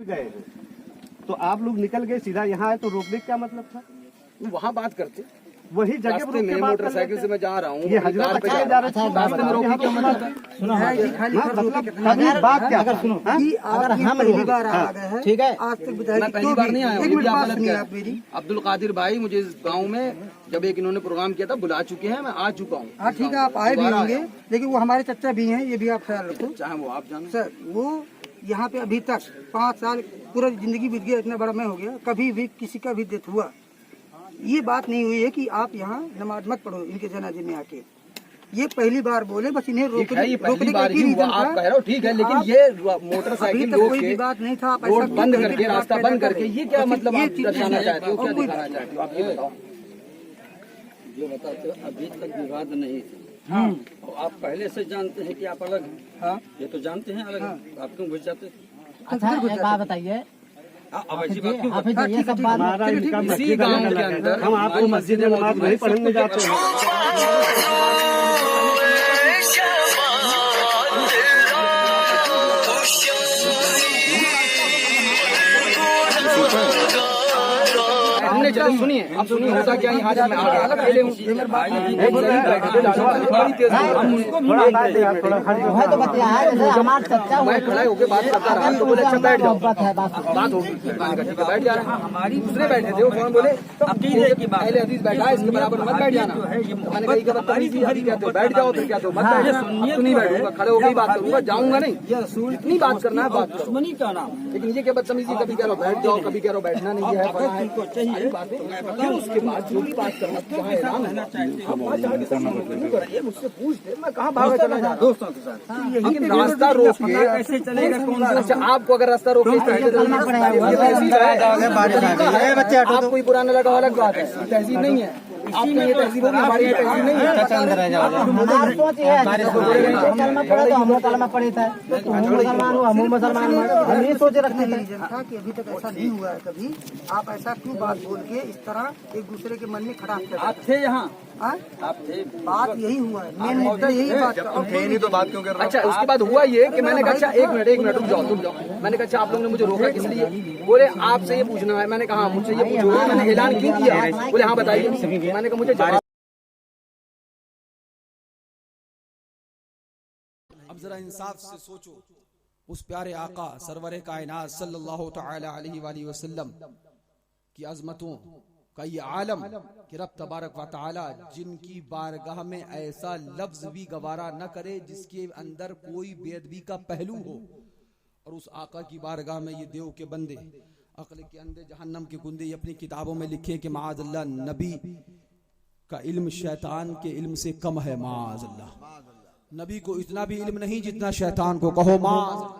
गए हैं तो आप लोग निकल गए सीधा यहाँ आए तो रोकने का क्या मतलब था? वहाँ बात करते वही जगह रास्ते में मोटरसाइकिल से मैं जा रहा हूँ, ये हजरत पे जा रहे थे, रास्ते में रोकने क्या मतलब है? सुनो मतलब बात क्या? अगर सुनो अगर हम पहली बार आ गए हैं, ठीक है, आज तक मैं पहली बार नहीं आया हूँ। अब्दुल कादिर भाई मुझे इस गाँव में जब एक इन्होंने प्रोग्राम किया था बुला चुके हैं, मैं आ चुका हूँ। हाँ ठीक है, आप आए भी होंगे, लेकिन वो हमारे चचा भी हैं, ये भी आप ख्याल रखो। चाहे वो आप जाने सर, वो यहाँ पे अभी तक 5 साल पूरा जिंदगी बीत गया, इतना बड़ा मैं हो गया, कभी भी किसी का भी डेथ हुआ ये बात नहीं हुई है कि आप यहाँ नमाज मत पढ़ो इनके जनाजे में आके। ये पहली बार बोले, बस इन्हें रोकने का आप कह रहे हो ठीक है, लेकिन ये मोटरसाइकिल कोई भी बात नहीं था। रोड बंद करके, रास्ता बंद करके, ये क्या मतलब आप दर्शाना चाहते हो, क्या दिखाना चाहते हो आप, ये बताओ। जो बताते हो अभी तक विवाद नहीं था। हाँ, आप पहले से जानते हैं कि आप अलग हैं। हाँ, ये तो जानते हैं अलग हैं। आप क्यों घुस जाते? अच्छा एक बात बताइए, अब ऐसी बात क्यों? ये सब बात हमारा इनका इसी मस्जिद गाँव के अंदर हम आपको मस्जिद में नमाज नहीं पढ़ने जाते हैं। हमने चलो सुनिए, अब सुनिए होता क्या यहाँ जब मैं आ गया अकेले हूँ, तो बताया है, जैसे हमारे चर्चा हुआ मैं खड़ा होकर बात करता रहा तो बोले अच्छा बैठ जाओ, बात है, बात होगी, ठीक है बैठ जा रहे हैं। हमारी दूसरे बैठे थे, वो फोन बोले पहले अजीज बैठा है, इसके बराबर मत बैठ जाना। मैंने कही कहते हो बैठ जाओ, फिर कहते हो मत बैठ जाओ, नहीं बैठूंगा, खड़े होकर ही बात करूंगा, जाऊंगा नहीं। जितनी बात करना है बात करो, लेकिन ये क्या बदतमीजी, कभी कह रहे हो बैठ जाओ, कभी कह रहे हो बैठना नहीं है, बड़ा है बातें। फिर उसके बाद जो भी बात करना चाहिए मुझसे पूछ दे, मैं कहाँ भागा चला जा दोस्तों के साथ। लेकिन रास्ता रोक के कैसे चलेगा कौन? अच्छा आपको अगर रास्ता रोक आप कोई पुराना लगा अलग बात है, तहजीब नहीं है आपकी, ये तहजीब होगी, हमारी तहजीब नहीं है। हमारी सोच ये है, कलमा पढ़ा तो हम लोग कलमा पढ़े थे, हम मुसलमान हुआ, हम मुसलमान हुआ, हम ये सोच रखते थे। जनता कि अभी तक ऐसा नहीं हुआ है कभी। आप ऐसा क्यों बात बोल के इस तरह एक दूसरे के मन में खड़ा करते? आप थे यहाँ, आप थे, बात यही हुआ है, मेन मुद्दा यही बात नहीं तो बात क्यों कर रहे हो? अच्छा उसके बाद हुआ ये कि मैंने कहा अच्छा एक मिनट रुक जाओ। मैंने कहा अच्छा आप लोगों ने मुझे रोका किस लिए? बोले आपसे ये पूछना है। मैंने कहा मुझसे ये पूछो, मैंने ऐलान क्यों किया? बोले हाँ बताइए। मैंने कहा मुझे जवाब। अब जरा इंसाफ से सोचो, उस प्यारे आका सरवरे कायनात सल्लल्लाहु तआला अलैहि वसल्लम की अजमतों का ये आलम कि रब तबारक व तआला जिनकी बारगाह में ऐसा लफ्ज भी गवारा न करे जिसके अंदर कोई बेअदबी का पहलू हो, और उस आका की बारगाह में ये देव के बंदे अक्ल के अंधे जहन्नम के गुंदे अपनी किताबों में लिखे कि माअज़ल्लाह नबी का इल्म शैतान के इल्म से कम है। माअज़ल्लाह नबी को इतना भी इल्म नहीं जितना शैतान को, कहो माअज़ल्लाह।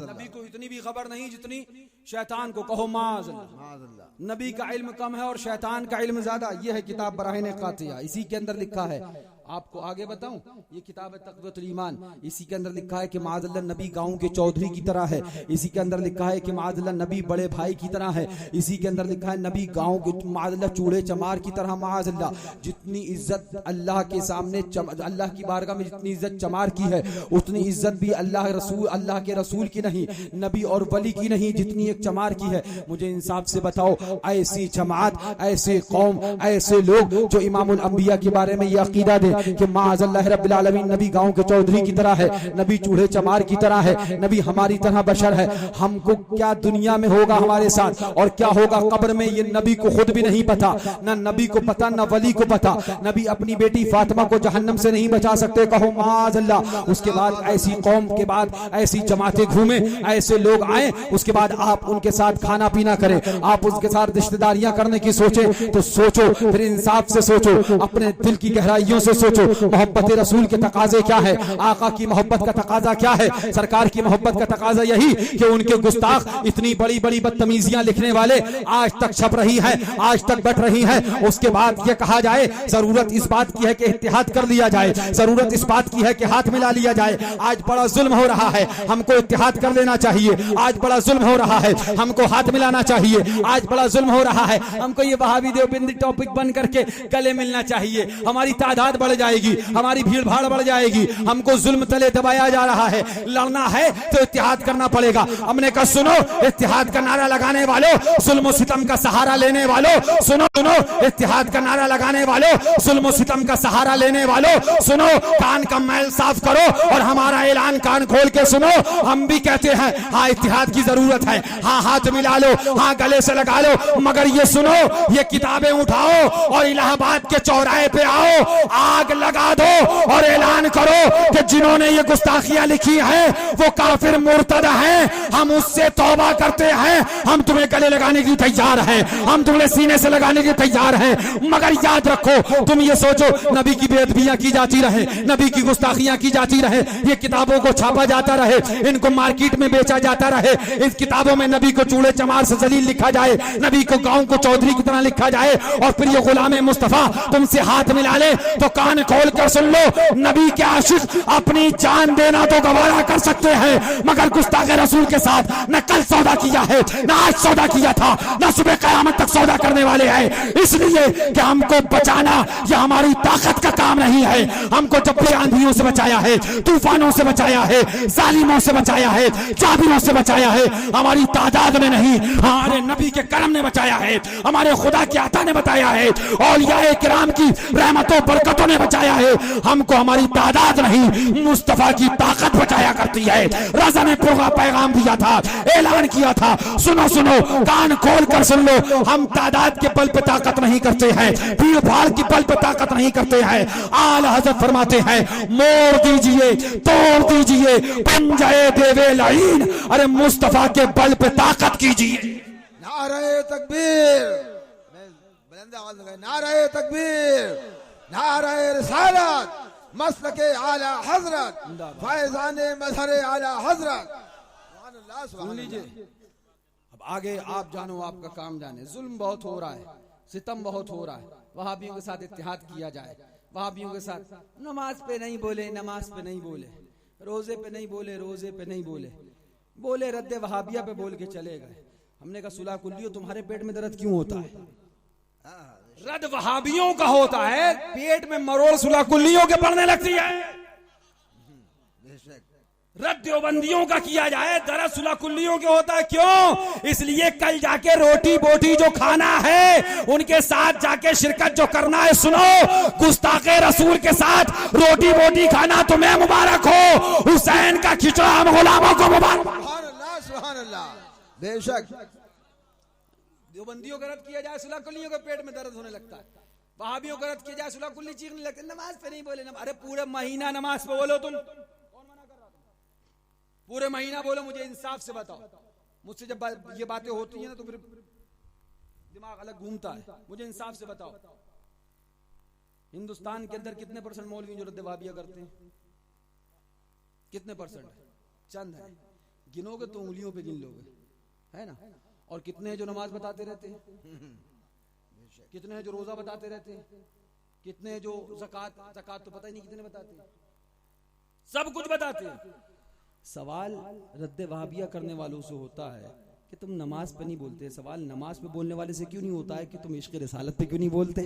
नबी को इतनी भी खबर नहीं जितनी शैतान को, कहो माअज़ल्लाह। नबी का इल्म कम है और शैतान का इल्म ज्यादा। यह है किताब बराहीन क़ातिया, इसी के अंदर लिखा है। आपको आगे बताऊं, ये किताब है तक़वियतुल ईमान, इसी के अंदर लिखा है कि माअज़ल्लाह नबी गांव के चौधरी की तरह है। इसी के अंदर लिखा है कि माअज़ल्लाह नबी बड़े भाई की तरह है। इसी के अंदर लिखा है नबी गांव के माअज़ल्लाह चूड़े चमार की तरह। माअज़ल्लाह जितनी इज्जत अल्लाह के सामने अल्लाह की बारगाह में जितनी इज्जत चमार की है, उतनी इज्जत भी अल्लाह के रसूल की नहीं, नबी और वली की नहीं जितनी एक चमार की है। मुझे इंसाफ से बताओ, ऐसी जमात, ऐसे कौम, ऐसे लोग जो इमामुल अंबिया के बारे में ये अकीदा दे कि माअज़ल्लाह रब्बिल आलमीन नबी गांव के चौधरी की तरह है, नबी चूड़े चमार की तरह है, नबी हमारी तरह बशर है। हमको क्या दुनिया में होगा हमारे साथ और क्या होगा कब्र में, ये नबी को खुद भी नहीं पता, न नबी को पता, न वली को पता। नबी अपनी बेटी फातिमा को जहन्नम से नहीं बचा सकते, कहो माअज़ल्लाह। उसके बाद ऐसी कौम के बाद ऐसी जमातें घूमे, ऐसे लोग आए, उसके बाद आप उनके साथ खाना पीना करें, आप उसके साथ रिश्तेदारियां करने की सोचे तो सोचो, फिर इंसाफ से सोचो, अपने दिल की गहराइयों से सोचो, मोहब्बत रसूल के तकाजे क्या है, आका की मोहब्बत का तकाजा क्या है, सरकार की मोहब्बत का तकाजा यही कि उनके गुस्ताख इतनी बड़ी बड़ी बदतमीजियां लिखने वाले आज तक छप रही है, आज तक बट रही है। उसके बाद ये कहा जाए जरूरत इस बात की है कि इत्तेहाद कर लिया जाए, जरूरत इस बात की है कि हाथ मिला लिया जाए। आज बड़ा जुल्म हो रहा है, हमको इत्तेहाद कर लेना चाहिए। आज बड़ा जुल्म हो रहा है, हमको हाथ मिलाना चाहिए। आज बड़ा जुल्म हो रहा है, हमको ये वहाबी देवबंदी टॉपिक बन करके गले मिलना चाहिए। हमारी तादाद बढ़ जाएगी, हमारी भीड़ भाड़ बढ़ जाएगी, हमको जुल्म तले दबाया जा रहा है। लड़ना है तो इत्तेहाद करना पड़ेगा। हमने कहा सुनो इत्तेहाद का नारा लगाने वालों, जुल्म सितम का सहारा लेने वालों, सुनो सुनो इत्तेहाद का नारा लगाने वालों, जुल्म सितम का सहारा लेने वालों, सुनो कान का मैल साफ करो और हमारा ऐलान कान खोल के सुनो। हम भी कहते हैं हाँ इत्तेहाद की जरूरत है, हाँ हाथ मिला लो, हाँ गले से लगा लो, मगर ये सुनो ये किताबें उठाओ और इलाहाबाद के चौराहे पे आओ, आग लगा दो और ऐलान करो कि जिन्होंने ये गुस्ताखियां लिखी हैं वो काफिर मुर्तद हैं, हम उससे तौबा करते हैं, हम तुम्हें गले लगाने की तैयार हैं, हम तुम्हें सीने से लगाने की तैयार हैं। मगर याद रखो, तुम ये सोचो नबी की बेअदबियां की जाती रहे, नबी की गुस्ताखियां की जाती रहे, ये किताबों को छापा जाता रहे, इनको मार्केट में बेचा जाता रहे, इस किताबों में नबी को चूड़े चमार से जलील लिखा जाए, नबी को गांव को चौधरी की तरह लिखा जाए, और फिर ये गुलाम मुस्तफा तुमसे हाथ मिला ले तो कान खोल कर सुन लो, नबी के आशिक अपनी जान देना तो गवारा कर सकते हैं, मगर गुस्ताखे रसूल के साथ न कल सौदा किया है, न आज सौदा किया था, न सुबह कयामत तक सौदा करने वाले हैं। इसलिए कि हमको बचाना यह हमारी ताकत का काम नहीं है। हमको जब भी आंधियों से बचाया है, तूफानों से बचाया है, जालिमों से बचाया है, जाबिरों से बचाया है, हमारी तादाद में नहीं, हमारे नबी के करम ने बचाया है, हमारे खुदा के अता ने बताया है, औलियाए किराम की रहमतों बरकतों ने बचाया है। हमको हमारी तादाद नहीं, मुस्तफा की ताकत बचाया करती है। रज़ा ने पूरा पैगाम दिया था, ऐलान किया था, सुनो सुनो कान खोल कर सुन लो, हम तादाद के बल पे ताकत नहीं करते हैं, भीड़ भाड़ की बल पे ताकत नहीं करते हैं। आला हज़रत फरमाते हैं मोड़ दीजिए, तोड़ दीजिए, पंजाए देवे लाइन, अरे मुस्तफा के बल पे ताकत कीजिए। नारे तकबीर, बुलंद आवाज लगाए, नारे तकबीर, नारे रिसालत, मसलके आला हजरत, फैजाने मजहरे आला हजरत। सुन लीजिए, अब आगे आप जानो, आपका काम जाने। जुल्म बहुत हो रहा है, सितम बहुत हो रहा है, वहाबियों के साथ इत्तेहाद किया जाए, वहाबियों के साथ नमाज पे नहीं बोले, नमाज पे नहीं बोले, रोजे पे नहीं बोले, रोजे पे नहीं बोले, बोले रद्दे वहाबिया पे बोल के चले गए। हमने कहा सुलह कुल्लियों तुम्हारे पेट में दर्द क्यों होता है? रद्द वहाबियों का होता है, पेट में मरोड़ सुलह कुल्लियों के पड़ने लगती है। रद्द देवबंदियों का किया जाए, दर्द सुलह कुल्लियों के होता है। क्यों? इसलिए कल जाके रोटी बोटी जो खाना है, उनके साथ जाके शिरकत जो करना है, सुनो गुस्ताखे रसूल के साथ रोटी बोटी खाना तुम्हें मुबारक हो, हुसैन का खिचड़ा हम गुलामों को मुबारक। सुभान अल्लाह, बेशक देवबंदियों का रद्द किया जाए, सुलह कुल्लियों के पेट में दर्द होने लगता है। वहाबियों का रद्द किया जाए, सुलह कुल्ली चीखने लगते, नमाज पे नहीं बोले। अरे पूरे महीना नमाज पे बोलो तुम, पूरे महीना बोलो, मुझे इंसाफ से बताओ। मुझसे जब ये बातें होती हैं ना तो फिर दिमाग अलग घूमता है। मुझे इंसाफ से बताओ, हिंदुस्तान के अंदर कितने परसेंट मौलवी जो रद्द वहाबिया करते हैं? कितने परसेंट? चंद है, गिनोगे तो उंगलियों पे गिन लोगे, है ना। और कितने जो नमाज बताते रहते हैं, कितने जो रोजा बताते रहते हैं, कितने जो ज़कात तो पता ही नहीं कितने बताते हैं, सब कुछ बताते हैं। सवाल रद्द वहाबिया करने वालों से होता है कि तुम नमाज पे नहीं बोलते। सवाल नमाज पे बोलने वाले से क्यों नहीं होता है कि तुम इश्क रिसालत पे क्यों नहीं बोलते,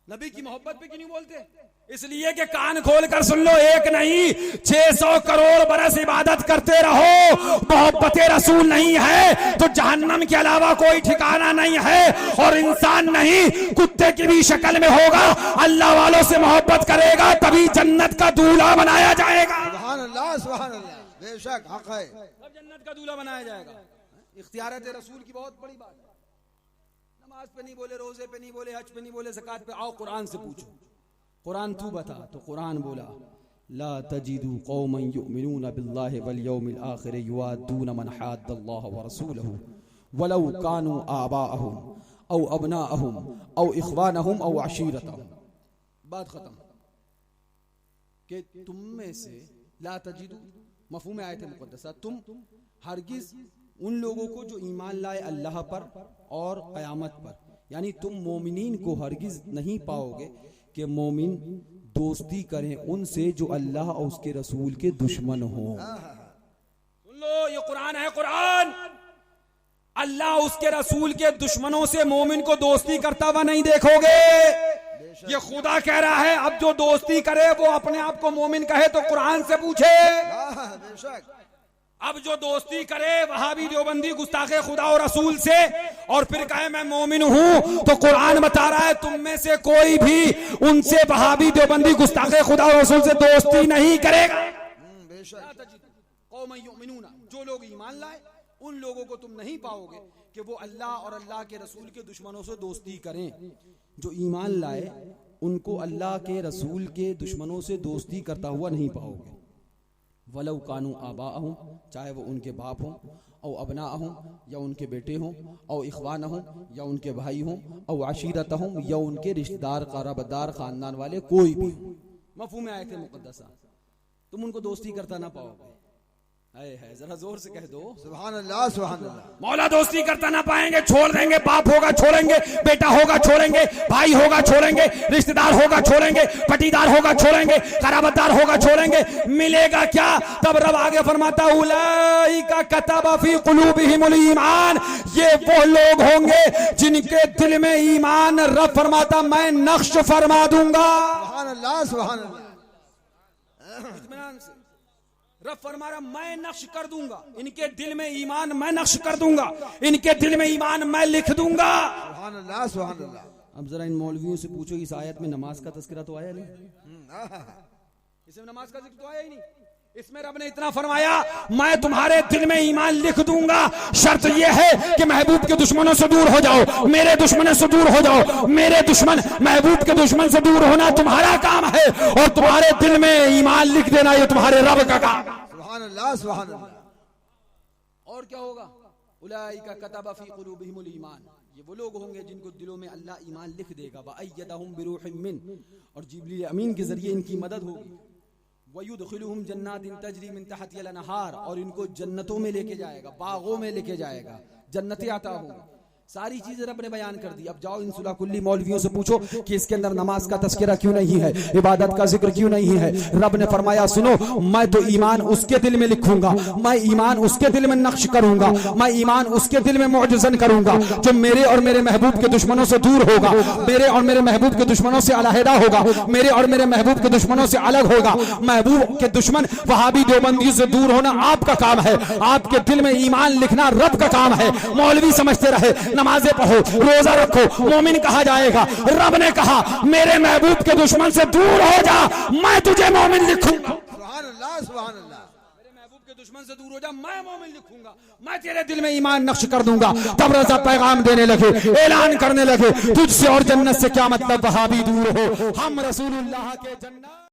नबी की मोहब्बत पे क्यों नहीं बोलते? इसलिए कि कान खोल कर सुन लो, एक नहीं 600 करोड़ बरस इबादत करते रहो, मोहब्बत रसूल नहीं है तो जहन्नम के अलावा कोई ठिकाना नहीं है। और इंसान नहीं, कुत्ते की भी शक्ल में होगा, अल्लाह वालों से मोहब्बत करेगा तभी जन्नत का दूल्हा बनाया जाएगा। सुभान अल्लाह, सुभान अल्लाह, बेशक हक है, तब जन्नत का दूल्हा बनाया जाएगा। इख्तियारत रसूल की बहुत बड़ी बात है। नमाज पे नहीं बोले, रोजे पे नहीं बोले, हज पे नहीं बोले, ज़कात पे, आओ कुरान से पूछो, कुरान तू बता। तो कुरान बोला ला तजिदू कौमन युमिनून बिल्लाहि वल यौमिल आखिर युआदून मन हाद्दल्लाह व रसूलहु वलौ कानू आबाअहुम औ अबनाअहुम औ इख्वानहुम औ अशीरतहुम। बात खत्म। कि तुम में से ला तजिदू मफहूम आयत मुक़द्दसा, तुम हरगिज उन लोगों को जो ईमान लाए अल्लाह पर और क़यामत पर, यानी तुम मोमिनीन को हरगिज नहीं पाओगे कि मोमिन दोस्ती करें उनसे जो अल्लाह और उसके रसूल के दुश्मन हो। सुन लो, ये कुरान है, कुरान। अल्लाह उसके रसूल के दुश्मनों से मोमिन को दोस्ती करता हुआ नहीं देखोगे। ये खुदा कह रहा है अब जो दोस्ती करे वो अपने आप को मोमिन कहे तो कुरान से पूछे। बेशक अब जो दोस्ती करे वहाबी देवबंदी गुस्ताखे खुदा और रसूल से और फिर कहे मैं मोमिन हूं, तो कुरान बता रहा है तुम में से कोई भी उनसे वहाबी देवबंदी गुस्ताखे खुदा और रसूल से दोस्ती नहीं करेगा। जो लोग ईमान लाए उन लोगों को तुम नहीं पाओगे कि वो अल्लाह और अल्लाह के रसूल के दुश्मनों से दोस्ती करें। जो ईमान लाए उनको अल्लाह के रसूल के दुश्मनों से दोस्ती करता हुआ नहीं पाओगे। वलौ कानू आबा हों, चाहे वो उनके बाप हों, और अबना हों या उनके बेटे हों, और इखवान हों या उनके भाई हों, और आशीरत हों या उनके रिश्तेदार क़राबतदार ख़ानदान वाले कोई भी हों। मफ़हूम आयत मुक़द्दसा, तुम उनको दोस्ती करता ना पाओगे। है जरा जोर से कह दो सुभान अल्लाह सुभान अल्लाह। मौला दोस्ती करता ना पाएंगे, छोड़ देंगे। बाप होगा छोड़ेंगे, बेटा होगा छोड़ेंगे, भाई होगा छोड़ेंगे, रिश्तेदार होगा छोड़ेंगे, पटीदार होगा छोड़ेंगे, कराबतदार होगा छोड़ेंगे। मिलेगा क्या? तब रब आगे फरमाता उलाइका कतबा फी कुलूबिहिमुल ईमान, ये वो लोग होंगे जिनके दिल में ईमान रब फरमाता मैं नक्श फरमा दूंगा। सुभान अल्लाह सुभान अल्लाह। इत्मीनान से रब फरमा रहा मैं नक्श कर दूंगा, इनके दिल में ईमान मैं नक्श कर दूंगा, इनके दिल में ईमान मैं लिख दूंगा। सुभान अल्लाह सुभान अल्लाह। अब जरा इन मौलवियों से पूछो इस आयत में नमाज का तस्करा तो आया नहीं, इसमें नमाज का जिक्र तो आया ही नहीं। इसमें रब ने इतना फरमाया मैं तुम्हारे दिल में ईमान लिख दूंगा, शर्त यह है कि महबूब के दुश्मनों से दूर हो जाओ, मेरे दुश्मनों से दूर हो जाओ। मेरे दुश्मन महबूब के दुश्मन से दूर होना तुम्हारा काम है, और तुम्हारे दिल में ईमान लिख देना ये तुम्हारे रब का काम। सुभान अल्लाह सुभान अल्लाह। और क्या होगा? उलाइका कतबा फी कुलूबिहिमुल ईमान, ये वो लोग होंगे जिनको दिलों में अल्लाह ईमान लिख देगा। वअय्यदहुम बिरूहिम मिन, और जिब्रील अमीन के जरिए इनकी मदद होगी। वयुदखिलुहुम जन्नातिन तजरी मिन तहतिहल अनहार, और इनको जन्नतों में लेके जाएगा, बागों में लेके जाएगा, जन्नतें आता होंगी। सारी चीजें रब ने बयान कर दी। अब जाओ इन सुलाकुल्ली मौलवियों से पूछो कि इसके अंदर नमाज का तस्करा क्यों नहीं है, इबादत का जिक्र क्यों नहीं है। रब ने फरमाया सुनो, मैं तो ईमान उसके दिल में लिखूंगा, मैं ईमान उसके दिल में नक्श करूंगा, मैं ईमान उसके दिल में मुअज्जज़न करूंगा जो मेरे और मेरे महबूब के दुश्मनों से दूर होगा, मेरे और मेरे महबूब के दुश्मनों से अलहदा होगा, मेरे और मेरे महबूब के दुश्मनों से अलग होगा। महबूब के दुश्मन वहाबी देवबंदी से दूर होना आपका काम है, आपके दिल में ईमान लिखना रब का काम है। मौलवी समझते रहे नमाजें पढ़ो, रोजा रखो, मोमिन कहा जाएगा। रब ने कहा मेरे महबूब के दुश्मन से दूर हो जा, मैं तुझे मोमिन लिखूंगा। सुभान अल्लाह सुभान अल्लाह। मेरे महबूब के दुश्मन से दूर हो जा, मैं मोमिन लिखूंगा, मैं तेरे दिल में ईमान नक्श कर दूंगा। तब रजा पैगाम देने लगे, ऐलान करने लगे तुझसे और जन्नत से क्या मतलब वहाबी दूर हो, हम रसूलुल्लाह के जन्नत